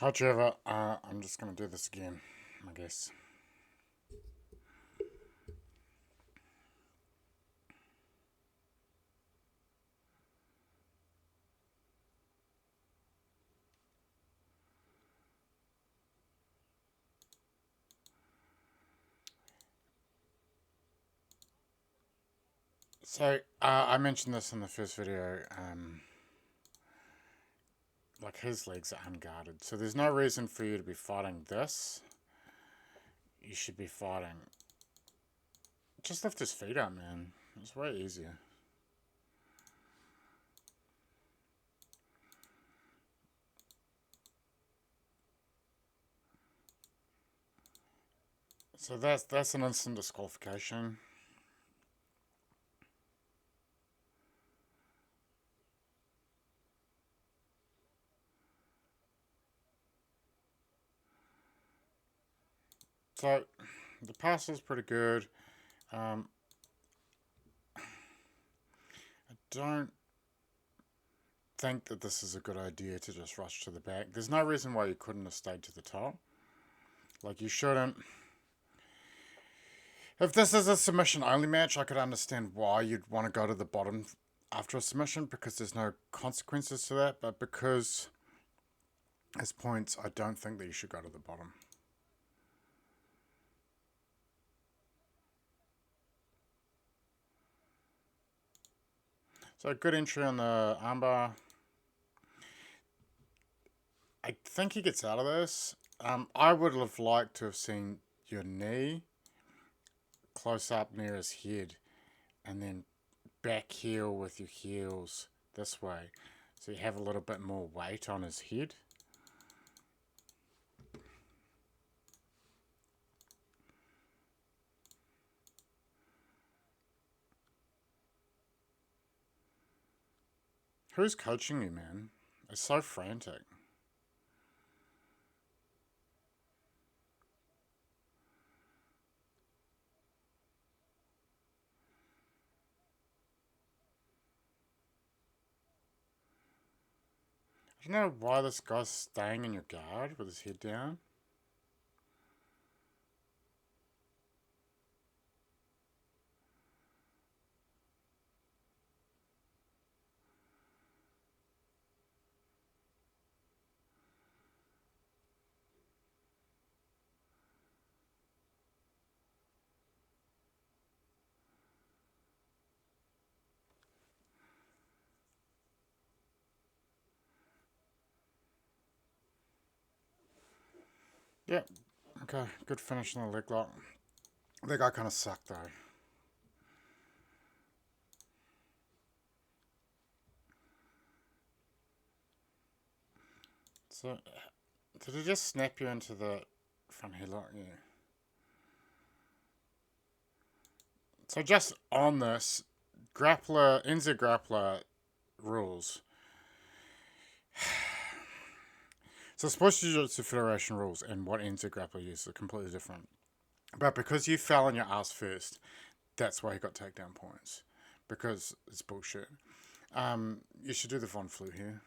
Hi Trevor, I'm just going to do this again, I guess. I mentioned this in the first video, like his legs are unguarded, so there's no reason for you to be fighting this. You should be fighting, just lift his feet up, man. It's way easier. So that's an instant disqualification. So the pass is pretty good. Um, I don't think that this is a good idea to just rush to the back. There's no reason why you couldn't have stayed to the top. Like, you shouldn't. If this is a submission only match, I could understand why you'd want to go to the bottom after a submission because there's no consequences to that. But because as points, I don't think that you should go to the bottom. So good entry on the armbar. I think he gets out of this. I would have liked to have seen your knee close up near his head and then back heel with your heels this way. So you have a little bit more weight on his head. Who's coaching you, man? It's so frantic. I don't know why this guy's staying in your guard with his head down. Yep. Okay, good finish on the leg lock. That guy kind of sucked though. So, did he just snap you into the front headlock? Yeah. So just on this, grappler, NZ grappler rules. So Sports Jiu-Jitsu Federation rules and what NZ grappler uses are completely different. But because you fell on your ass first, that's why he got takedown points. Because it's bullshit. You should do the Von Flu here.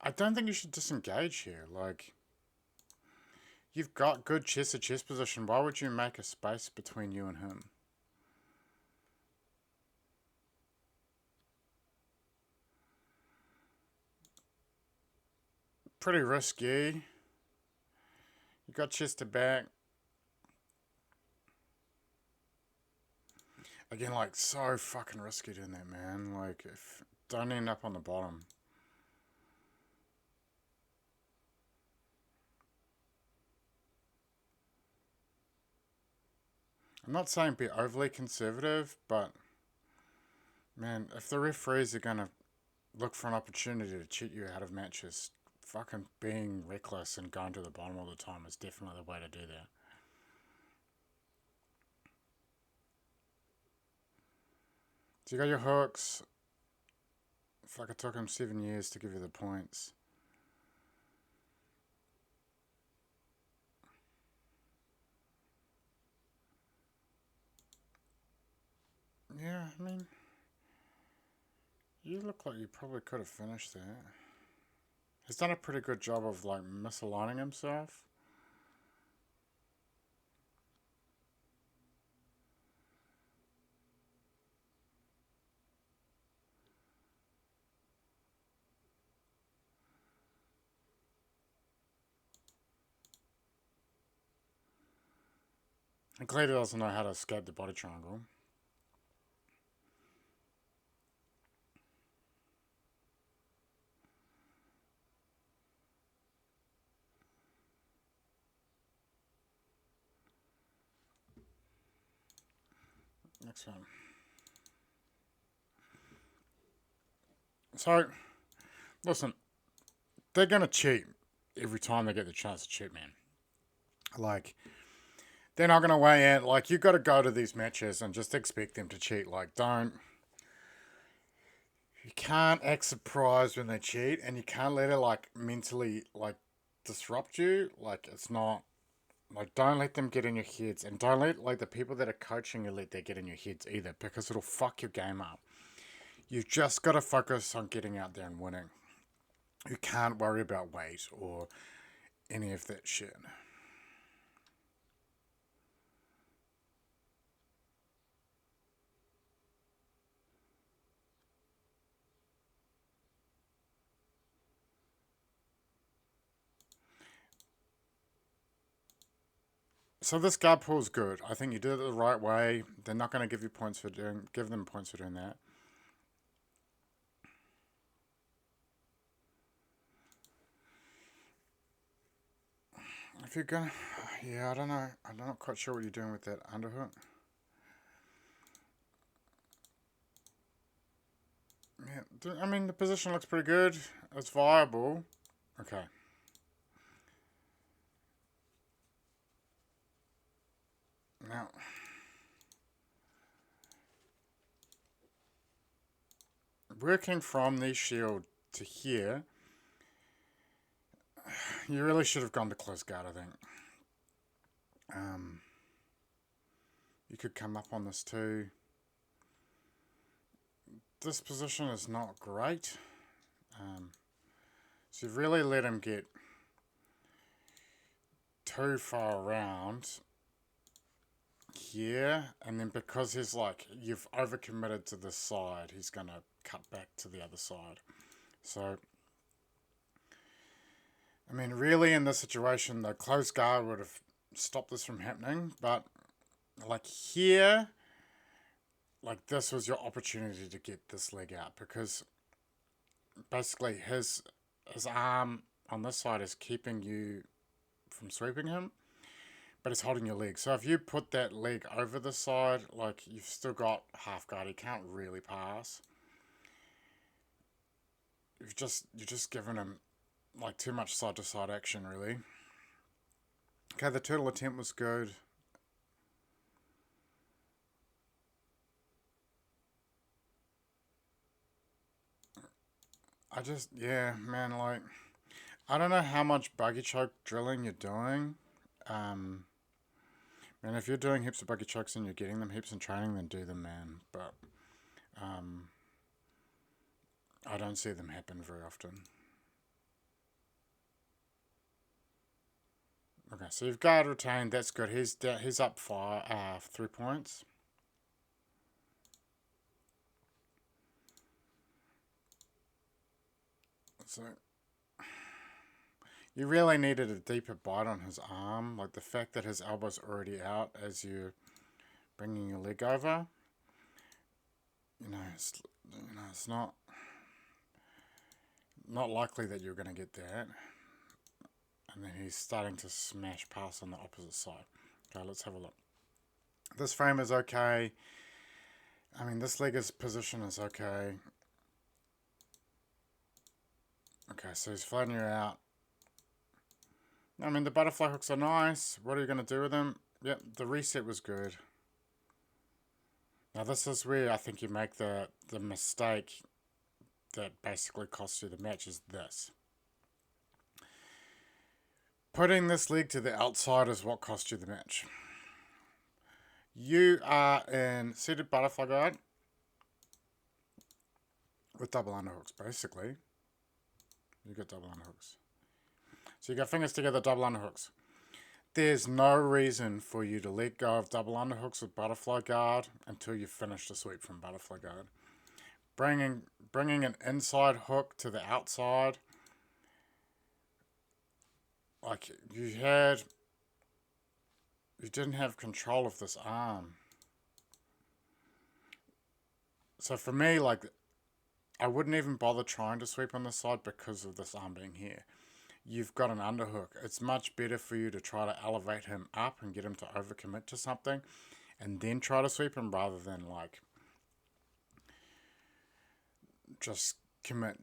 I don't think you should disengage here. Like, you've got good chest to chest position. Why would you make a space between you and him? Pretty risky. You got chest to back. Again, like, so fucking risky doing that, man. Like, if don't end up on the bottom. I'm not saying be overly conservative, but man, if the referees are gonna look for an opportunity to cheat you out of matches, fucking being reckless and going to the bottom all the time is definitely the way to do that. So you got your hooks. Fuck, it took him 7 years to give you the points. I mean, you look like you probably could have finished that. He's done a pretty good job of like misaligning himself. And clearly doesn't know how to escape the body triangle. Next one. So, listen, they're going to cheat every time they get the chance to cheat, man. Like, they're not going to weigh in. Like, you got to go to these matches and just expect them to cheat. Like, don't. You can't act surprised when they cheat, and you can't let it, like, mentally, like, disrupt you. Like, it's not. Like, don't let them get in your heads, and don't let, like, the people that are coaching you let that get in your heads either, because it'll fuck your game up. You've just got to focus on getting out there and winning. You can't worry about weight or any of that shit. So this guard pull's good. I think you did it the right way. They're not going to give you points for give them points for doing that. If you're gonna, yeah, I don't know. I'm not quite sure what you're doing with that underhook. Yeah, I mean the position looks pretty good. It's viable. Okay. Now, working from the shield to here, you really should have gone to close guard, I think. You could come up on this too. This position is not great. So you've really let him get too far around here, and then because he's like, you've overcommitted to this side, he's going to cut back to the other side. So, I mean, really in this situation, the close guard would have stopped this from happening, but like here, like this was your opportunity to get this leg out, because basically his arm on this side is keeping you from sweeping him, but it's holding your leg. So if you put that leg over the side, like you've still got half guard, he can't really pass. You're just giving him like too much side to side action, really. Okay, the turtle attempt was good. Yeah, man, like, I don't know how much buggy choke drilling you're doing. And if you're doing heaps of buggy chokes and you're getting them heaps in training, then do them, man. But I don't see them happen very often. Okay, so you've guard retained. That's good. He's up 3 points. So you really needed a deeper bite on his arm, like the fact that his elbow's already out as you're bringing your leg over. It's not likely that you're going to get that. And then he's starting to smash past on the opposite side. Okay, let's have a look. This frame is okay. I mean, this leg's position is okay. Okay, so he's flattening you out. I mean, the butterfly hooks are nice. What are you going to do with them? Yep, the reset was good. Now, this is where I think you make the mistake that basically costs you the match, is this. Putting this leg to the outside is what cost you the match. You are in seated butterfly guard. with double underhooks, basically. You get double underhooks. So you got fingers together, double underhooks. There's no reason for you to let go of double underhooks with butterfly guard until you finish the sweep from butterfly guard. Bringing an inside hook to the outside, like you didn't have control of this arm. So for me, like, I wouldn't even bother trying to sweep on this side because of this arm being here. You've got an underhook. It's much better for you to try to elevate him up and get him to overcommit to something and then try to sweep him rather than, like, just commit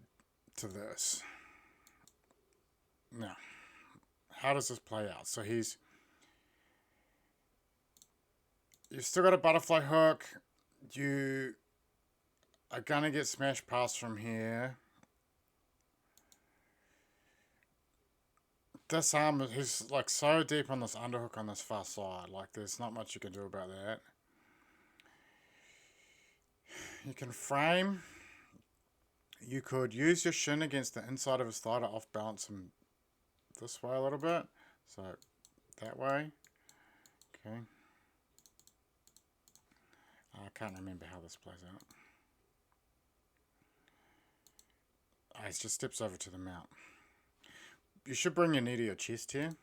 to this. Now, how does this play out? So you've still got a butterfly hook. You are going to get smashed past from here. This arm, he's like so deep on this underhook on this far side. Like, there's not much you can do about that. You can frame. You could use your shin against the inside of his thigh to off balance him this way a little bit. So that way. Okay. I can't remember how this plays out. He just steps over to the mount. You should bring your knee to your chest here.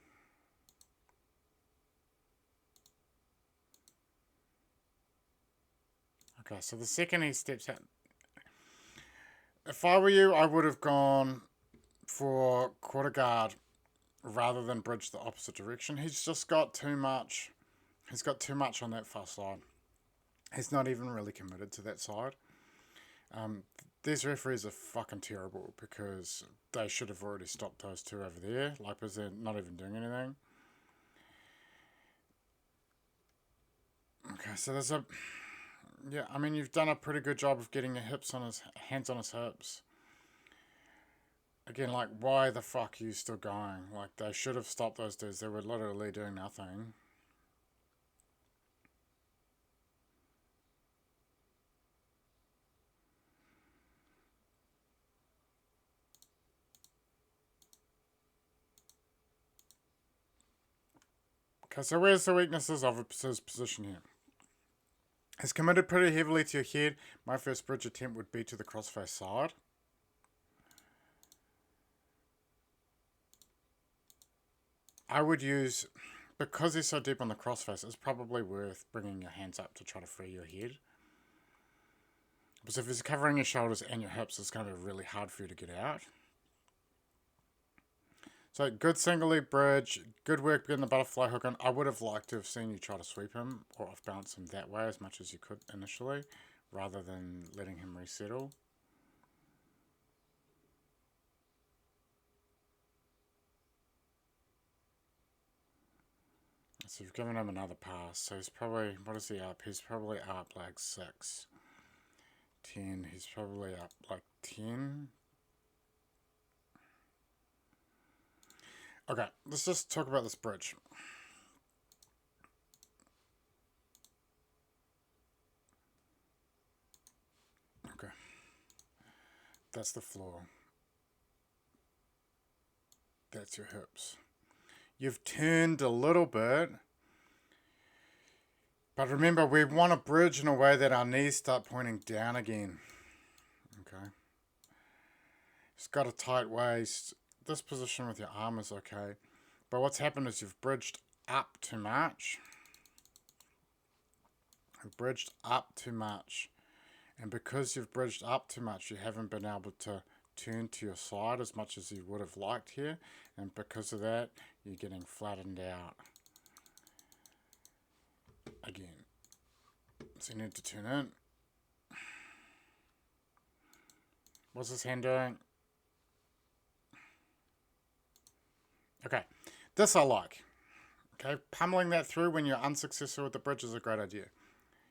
Okay, so the second he steps out, if I were you, I would have gone for quarter guard rather than bridge the opposite direction. He's just got too much. He's got too much on that far side. He's not even really committed to that side. These referees are fucking terrible because they should have already stopped those two over there. Like, because they're not even doing anything. Okay, so there's a... Yeah, I mean, you've done a pretty good job of getting your hands on his hips. Again, like, why the fuck are you still going? Like, they should have stopped those dudes. They were literally doing nothing. Okay, so where's the weaknesses of his position here? He's committed pretty heavily to your head. My first bridge attempt would be to the crossface side. I would use, because he's so deep on the crossface, it's probably worth bringing your hands up to try to free your head. Because if he's covering your shoulders and your hips, it's going to be really hard for you to get out. So good single leg bridge, good work getting the butterfly hook on. I would have liked to have seen you try to sweep him or off balance him that way as much as you could initially, rather than letting him resettle. So you've given him another pass. So he's probably, what is he up? He's probably up like 6, 10. He's probably up like 10. Okay, let's just talk about this bridge. Okay. That's the floor. That's your hips. You've turned a little bit. But remember, we want to bridge in a way that our knees start pointing down again. Okay. He's got a tight waist. This position with your arm is okay. But what's happened is you've bridged up too much. You've bridged up too much. And because you've bridged up too much, you haven't been able to turn to your side as much as you would have liked here. And because of that, you're getting flattened out. Again. So you need to turn in. What's this hand doing? Okay, this I like. Okay, pummeling that through when you're unsuccessful with the bridge is a great idea.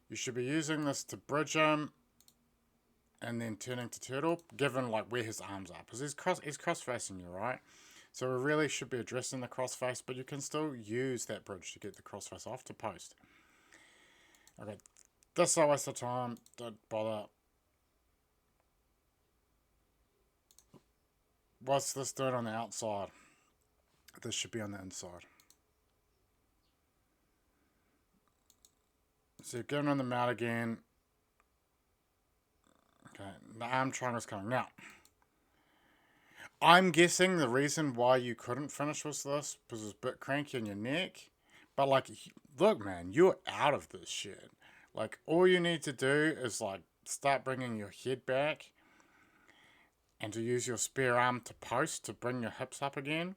You should be using this to bridge him and then turning to turtle, given like where his arms are. Because he's cross-facing you, right? So we really should be addressing the cross-face, but you can still use that bridge to get the cross-face off to post. Okay, this is a waste of time. Don't bother. what's this doing on the outside? This should be on the inside. So you're going on the mount again. Okay, the arm triangle's coming. Now, I'm guessing the reason why you couldn't finish with this was it was a bit cranky in your neck. But, like, look, man, you're out of this shit. Like, all you need to do is, like, start bringing your head back and to use your spare arm to post to bring your hips up again.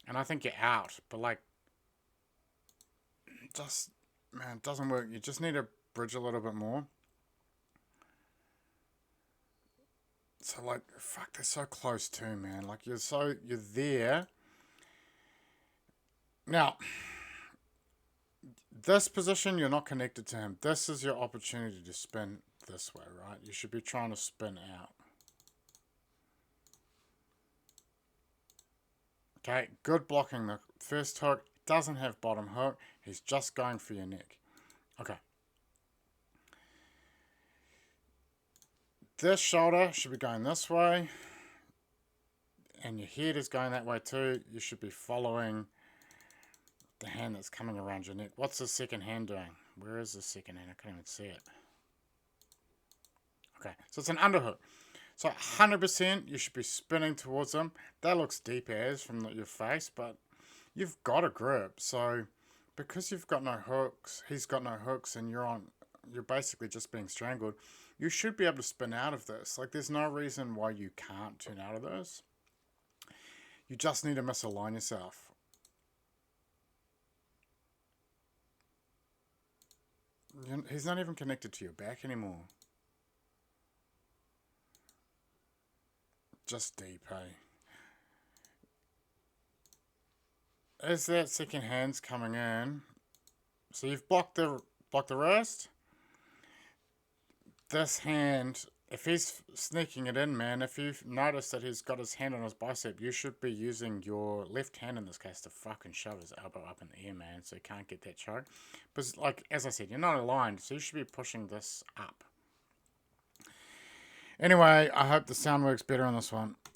And I think you're out. But, like, just, man, it doesn't work. You just need to bridge a little bit more. So, like, fuck, they're so close too, man. Like, you're there. Now, this position, you're not connected to him. This is your opportunity to spin this way, right? You should be trying to spin out. Okay, good blocking. The first hook doesn't have bottom hook. He's just going for your neck. Okay. This shoulder should be going this way. And your head is going that way too. You should be following the hand that's coming around your neck. What's the second hand doing? Where is the second hand? I can't even see it. Okay, so it's an underhook. So 100% you should be spinning towards him. That looks deep as from your face, but you've got a grip. So because you've got no hooks, he's got no hooks, and you're basically just being strangled, you should be able to spin out of this. Like, there's no reason why you can't turn out of this. You just need to misalign yourself. He's not even connected to your back anymore. Just deep, hey. As that second hand's coming in, so you've blocked the wrist. This hand, if he's sneaking it in, man, if you've noticed that he's got his hand on his bicep, you should be using your left hand in this case to fucking shove his elbow up in the air, man, so you can't get that choke. But, like, as I said, you're not aligned, so you should be pushing this up. Anyway, I hope the sound works better on this one.